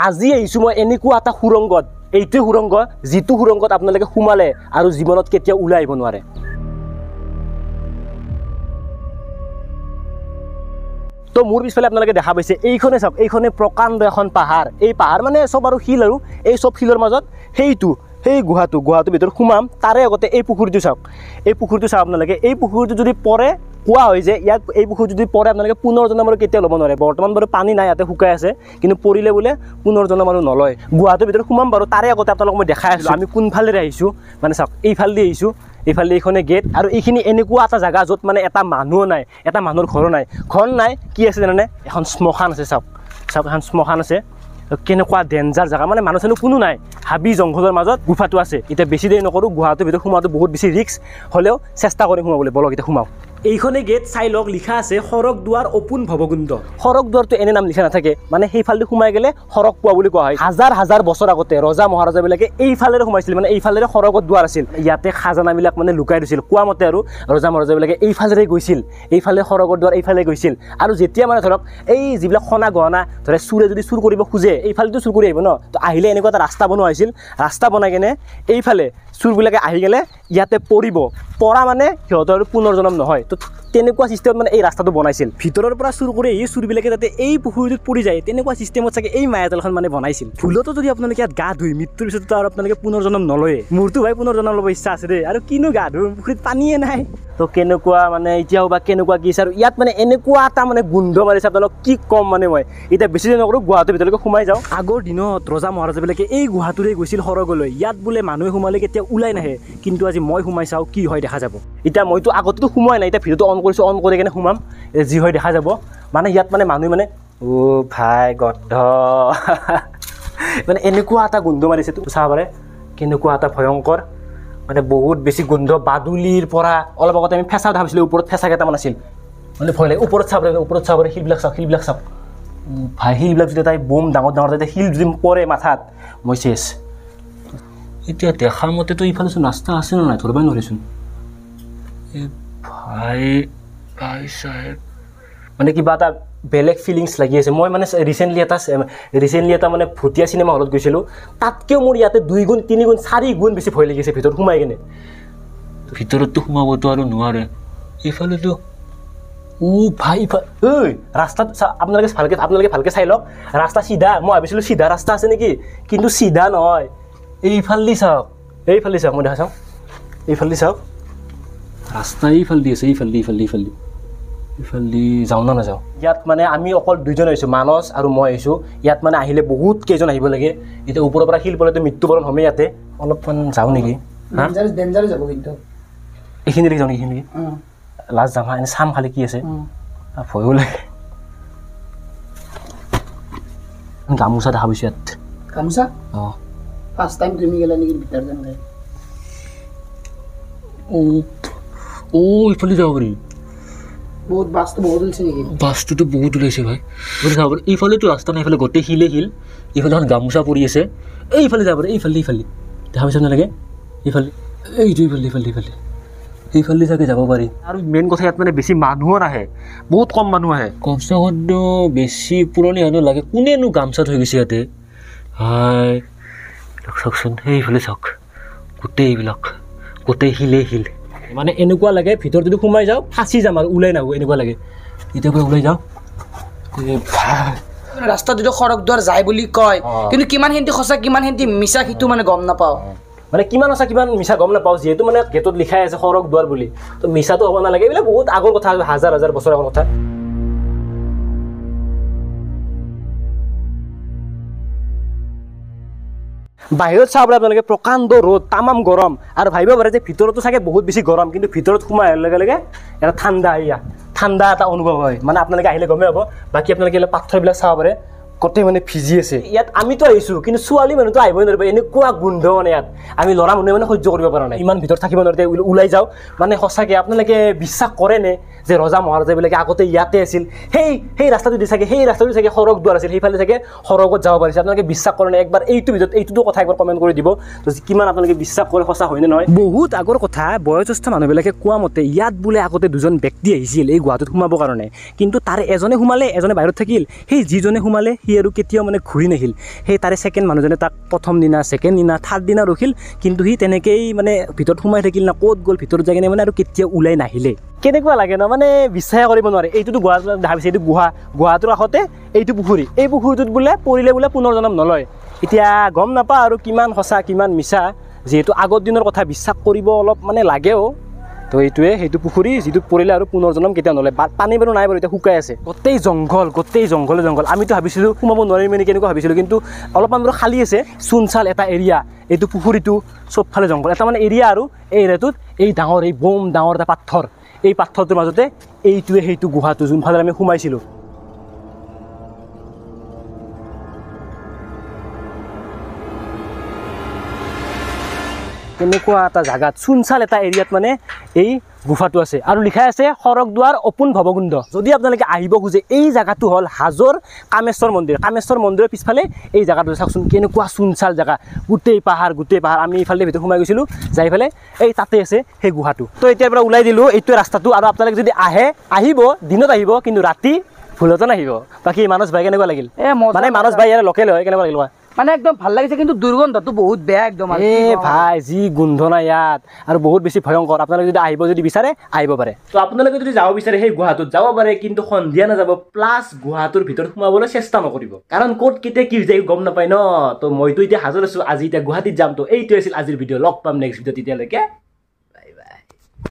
আজি আহিছোঁ মই এনেকুৱা এটা সুৰংগত, এইটোৱে সুৰংগ যিটো সুৰংগত আপোনালোকে সোমালে আৰু জীৱনত কেতিয়াও ওলাই আহিব নোৱাৰে। তো মোৰ পিছফালে আপোনালোকে দেখা পাইছে এইখনে চাওক, এইখনে প্ৰকাণ্ড এখন পাহাৰ। এই পাহাৰ মানে চব আৰু শিল, আৰু এই চব শিলৰ মাজত সেই গুহাটোৰ ভিতৰত সোমাম। তাৰে আগতে এই পুখুৰীটো চাওক, এই পুখুৰীটো চাওক আপোনালোকে। এই পুখুৰীটো যদি পৰে, কোৱা হয় যে ইয়াত এই পুখুৰীটো যদি পৰে আপোনালোকে পুনৰ জন্ম আৰু কেতিয়াও ল'ব নোৱাৰে। বৰ্তমান বাৰু পানী নাই, ইয়াতে শুকাই আছে, কিন্তু পৰিলে বোলে পুনৰ জন্ম আৰু নলয়। গুহাটোৰ ভিতৰত সোমাম বাৰু, তাৰে আগতে আপোনালোকক মই দেখাই আছিলোঁ আমি কোনফালেৰে আহিছোঁ। মানে চাওক, এইফালেদি আহিছোঁ, এইফালে এইখনে গেট, আৰু এইখিনি এনেকুৱা এটা জেগা য'ত মানে এটা মানুহো নাই, এটা মানুহৰ ঘৰো নাই। ঘৰ নাই, কি আছে জানানে? এখন শ্মশান আছে। চাওক চাওক, এখন শ্মশান আছে। কেনেকুৱা ডেঞ্জাৰ জেগা, মানে মানুহ চানুহ কোনো নাই, হাবি জংঘলৰ মাজত গুফাটো আছে। এতিয়া বেছি দেৰি নকৰোঁ, গুহাটোৰ ভিতৰত সোমাওঁটো বহুত বেছি ৰিস্ক, হ'লেও চেষ্টা কৰিম সোমাবলৈ। বলক এতিয়া সোমাওঁ। এইখনে গেট চাই লওক, লিখা আছে সৰগ দুৱাৰ অপোন ভৱকুণ্ড। সৰগ দুৱাৰটো এনে নাম লিখা নাথাকে, মানে সেইফালেদি সোমাই গ'লে সৰগ পোৱা বুলি কোৱা হয়। হাজাৰ হাজাৰ বছৰ আগতে ৰজা মহাৰাজাবিলাকে এইফালেৰে সোমাইছিল, মানে এইফালেৰে সৰগত দুৱাৰ আছিল। ইয়াতে খাজানাবিলাক মানে লুকাই দিছিল, কোৱা মতে আৰু ৰজা মহাৰাজাবিলাকে এইফালেৰে গৈছিল, এইফালে সৰগৰ দুৱাৰ এইফালে গৈছিল। আৰু যেতিয়া মানে ধৰক এই যিবিলাক সোণা গহনা ধৰে চুৰে যদি চুৰ কৰিব খোজে, এইফালেতো চুৰ কৰি আহিব ন, তো আহিলে এনেকুৱা এটা ৰাস্তা বনোৱা হৈছিল। ৰাস্তা বনাই কেনে এইফালে চুৰবিলাকে আহি গ'লে ইয়াতে পৰিব, পৰা মানে সিহঁতৰ পুনৰ জন্ম নহয়। তো তেনেকুৱা চিষ্টেমত মানে এই ৰাস্তাটো বনাইছিল। ভিতৰৰ পৰা চুৰ কৰি আহি চুৰবিলাকে যাতে এই পুখুৰীটোত পৰি যায়, তেনেকুৱা চিষ্টেমত চাগে এই মায়াজালখন মানে বনাইছিল। ভুলতো যদি আপোনালোকে ইয়াত গা ধুই মৃত্যুৰ পিছতো আৰু আপোনালোকে পুনৰ জন্ম নলয়ে। মোৰতো ভাই পুনৰ জন্ম ল'ব ইচ্ছা আছে দেই, আৰু কিনো গা ধুই, পুখুৰীত পানীয়ে নাই। তো কেনেকুৱা মানে এতিয়াও বা কেনেকুৱা কি আছে, আৰু ইয়াত মানে এনেকুৱা এটা মানে গোন্ধ মাৰিছে আপোনালোক কি ক'ম। মানে মই এতিয়া বেছি দিন নকৰোঁ, গুৱাহাটীৰ ভিতৰলৈকে সোমাই যাওঁ। আগৰ দিনত ৰজা মহাৰাজাবিলাকে এই গুহাটোৰে গৈছিল সৰগলৈ। ইয়াত বোলে মানুহে সোমালে কেতিয়া ওলাই নাহে, কিন্তু আজি মই সোমাই চাওঁ, কি হয় দেখা যাব। এতিয়া মইতো আগতেতো সোমাই নাই, এতিয়া ভিডিঅ'টো অন কৰিছোঁ, অন কৰি কেনে সোমাম, যি হয় দেখা যাব। মানে ইয়াত মানে মানুহে মানে ভাই গন্ধ মানে এনেকুৱা এটা গোন্ধ মাৰিছে, তো চাব পাৰে কেনেকুৱা এটা ভয়ংকৰ, মানে বহুত বেছি গোন্ধ। বাদুলিৰ পৰা অলপ আগতে আমি ফেঁচা দেখা পাইছিলোঁ, ওপৰত ফেঁচা কেইটামান আছিল, মানে ভয় লাগে। ওপৰত চাব পাৰে, ওপৰত চাব পাৰে, শিলবিলাক চাওক, শিলবিলাক চাওক ভাই। শিলবিলাক যদি তাই বম ডাঙৰ ডাঙৰ যেতিয়া শিল যদি পৰে মাথাত, মই চেছ। এতিয়া দেখাৰ মতেতো ইফালেচোন ৰাস্তা আছে নে নাই ধৰিবই নোৱাৰিচোন। ভাই ভাই চাহেব, মানে কিবা এটা বেলেগ ফিলিংছ লাগি আছে। মই মানে ৰিচেণ্টলি এটা মানে ভুটীয়া চিনেমা হলত গৈছিলোঁ, তাতকৈও মোৰ ইয়াতে 2 গুণ 3 গুণ 4 গুণ বেছি ভয় লাগিছে ভিতৰত সোমাই কিনে। ভিতৰততো সোমাবতো আৰু নোৱাৰে। এইফালেতো ভাই ৰাস্তাত আপোনালোকে ভালকৈ চাই লওক, ৰাস্তা চিধা। মই ভাবিছিলোঁ চিধা ৰাস্তা আছে নেকি, কিন্তু চিধা নহয়। এইফালেদি চাওক, এইফালেদি চাওক, মই দেখা চাওক, এইফালেদি চাওক, ৰাস্তা এইফালেদি আছে, এইফালেদি যাওঁ না নাযাওঁ। ইয়াত মানে আমি অকল 2জন আহিছোঁ, মানস আৰু মই আহিছোঁ। ইয়াত মানে আহিলে বহুত কেইজন আহিব লাগে। এতিয়া ওপৰৰ পৰা শিল পৰেতো মৃত্যুবৰণ হ'মেই। ইয়াতে অলপমান যাওঁ নেকি, যাব কিন্তু এইখিনিলৈকে যাওঁ নেকি, এইখিনিলৈকে লাষ্ট যাম। এনে চাম খালি কি আছে, ভয়ো লাগে। গামোচা দেখা পাইছোঁ ইয়াত, গামোচা। অঁ, ফাৰ্ষ্ট টাইম তুমি গ'লা নেকি ভিতৰত যাম? ইফালে যাব পাৰি। বহুত বাছটো বহুত ওলাইছে নেকি? বাছটোতো বহুত ওলাইছে ভাই। চাব পাৰি, এইফালেতো ৰাস্তা নাই, এইফালে গোটেই শিলে শিল। এইফালে এখন গামোচা পৰি আছে, এইফালে যাব পাৰি। এইফালে দেখা পাইছা নালাগে, এইফালে এইফালে চাগে যাব পাৰি। আৰু মেইন কথা ইয়াত মানে বেছি মানুহো নাহে, বহুত কম মানুহ আহে। কমচে কম বেছি পুৰণি মানুহ লাগে, কোনেনো গামোচা থৈ গৈছে ইয়াতে। হাই চাওকচোন, সেইফালে চাওক, গোটেই এইবিলাক গোটেই শিলে শিল। মানে এনেকুৱা লাগে ভিতৰত যদি সোমাই যাওঁ ফাঁচি যাম আৰু ওলাই নাহোঁ, এনেকুৱা লাগে। এতিয়া পৰা ওলাই যাওঁ, ৰাস্তাত যদি সৰগ দুৱাৰ যায় বুলি কয়, কিন্তু কিমান খিনিতে সঁচা কিমান খিনিতে মিছা সেইটো মানে গম নাপাওঁ। মানে কিমান সঁচা কিমান মিছা গম নাপাওঁ, যিহেতু মানে গেটত লিখাই আছে সৰগ দুৱাৰ বুলি। তো মিছাটো হ'ব নালাগে, এইবিলাক বহুত আগৰ কথা, হাজাৰ হাজাৰ বছৰ আগৰ কথা। বাহিৰত চাব পাৰে আপোনালোকে প্ৰকাণ্ড ৰ'দ, তামাম গৰম, আৰু ভাবিব পাৰে যে ভিতৰতো চাগে বহুত বেছি গৰম, কিন্তু ভিতৰত সোমাই অহাৰ লগে লগে এটা ঠাণ্ডা এটা অনুভৱ হয়। মানে আপোনালোকে আহিলে গমেই হ'ব। বাকী আপোনালোকে পাথৰবিলাক চাব পাৰে, গোটেই মানে ভিজি আছে। ইয়াত আমিতো আহিছোঁ, কিন্তু ছোৱালী মানুহতো আহিবই নোৱাৰিব, এনেকুৱা গোন্ধ। মানে ইয়াত আমি ল'ৰা মানুহে মানে সহ্য কৰিব পৰা নাই, ইমান ভিতৰত থাকিব নোৱাৰোঁ, ওলাই যাওঁ। মানে সঁচাকৈ আপোনালোকে বিশ্বাস কৰেনে যে ৰজা মহাৰাজাবিলাকে আগতে ইয়াতে আছিল? সেই ৰাস্তাটো চাগে সৰগ দুৱাৰ আছিল, সেইফালে চাগে সৰগত যাব পাৰিছে। আপোনালোকে বিশ্বাস কৰে নে? একবাৰ এইটোতো কথা একবাৰ কমেণ্ট কৰি দিব, তো কিমান আপোনালোকে বিশ্বাস কৰে, সঁচা হয়নে নহয়। বহুত আগৰ কথা, বয়োজ্যেষ্ঠ মানুহবিলাকে কোৱা মতে ইয়াত বোলে আগতে 2জন ব্যক্তি আহিছিল এই গুহাটোত সোমাবৰ কাৰণে, কিন্তু তাৰে এজনে সোমালে, এজনে বাহিৰত থাকিল। সেই যিজনে সোমালে সি আৰু কেতিয়াও মানে ঘূৰি নাহিল সেই তাৰে ছেকেণ্ড মানুহজনে তাক প্ৰথম দিনা ছেকেণ্ড দিনা থাৰ্ড দিনা ৰখিল কিন্তু সি তেনেকেই মানে ভিতৰত সোমাই থাকিল না ক'ত গ'ল ভিতৰত যাই কিনে মানে আৰু কেতিয়াও ওলাই নাহিলে কেনেকুৱা লাগে ন মানে বিশ্বাস কৰিব নোৱাৰে এইটোতো গুৱাহাটীত দেখা পাইছে এইটো গুৱাহাটীৰ কাষতে এইটো পুখুৰী এই পুখুৰীটোত বোলে পৰিলে বোলে পুনৰ জন্ম নলয় এতিয়া গম নাপাওঁ আৰু কিমান সঁচা কিমান মিছা যিহেতু আগৰ দিনৰ কথা বিশ্বাস কৰিব অলপ মানে লাগেও তো এইটোৱে সেইটো পুখুৰী যিটো পৰিলে আৰু পুনৰ জন্ম কেতিয়াও নলয় পানী বাৰু নাই বাৰু এতিয়া শুকাই আছে গোটেই জংঘল আমিতো ভাবিছিলোঁ সোমাব নোৱাৰিম নেকি কেনেকুৱা ভাবিছিলোঁ কিন্তু অলপমান বাৰু খালী আছে চূণচাল এটা এৰিয়া এইটো পুখুৰীটো চবফালে জংঘল এটা মানে এৰিয়া আৰু এই এৰিয়াটোত এই ডাঙৰ এই বম ডাঙৰ এটা পাথৰ এই পাথৰটোৰ মাজতে এইটোৱে সেইটো গুহাটো যোনফালে আমি সোমাইছিলোঁ তেনেকুৱা এটা জাগাত চূণচাল এটা এৰিয়াত মানে এই গুফাটো আছে আৰু লিখা আছে সৰগদুৱাৰ অপোন ভৱকুণ্ড যদি আপোনালোকে আহিব খোজে এই জাগাটো হ'ল হাজোৰ কামেশ্বৰ মন্দিৰৰ পিছফালে এই জাগাটো চাওকচোন কেনেকুৱা চূণচাল জাগা গোটেই পাহাৰ আমি ইফালে ভিতৰত সোমাই গৈছিলোঁ যাই পেলাই এই তাতে আছে সেই গুহাটো তো এতিয়াৰ পৰা ওলাই দিলোঁ এইটোৱে ৰাস্তাটো আৰু আপোনালোকে যদি আহিব দিনত আহিব কিন্তু ৰাতি ভুলতো নাহিব বাকী মানস ভাই কেনেকুৱা লাগিল মানে মানস ভাই ইয়াৰ লোকেল হয় কেনেকুৱা লাগিল মানে একদম ভাল লাগিছে কিন্তু দুৰ্গন্ধটো বহুত বেয়া একদম ভাই যি গোন্ধ নাই ইয়াত আৰু বহুত বেছি ভয়ংকৰ আপোনালোকে যদি বিচাৰে আহিব পাৰে তো আপোনালোকে যদি যাব বিচাৰে সেই গুহাটোত যাব পাৰে কিন্তু সন্ধিয়া নাযাব প্লাছ গুহাটোৰ ভিতৰত সোমাবলৈ চেষ্টা নকৰিব কাৰণ ক'ত কেতিয়া কি যায় গম নাপায় ন তো মইতো এতিয়া হাজত আছোঁ আজি এতিয়া গুৱাহাটীত যাম তো এইটোৱে আছিল আজিৰ ভিডিঅ' লগ পাম নেক্সট ভিডিঅ' তেতিয়ালৈকে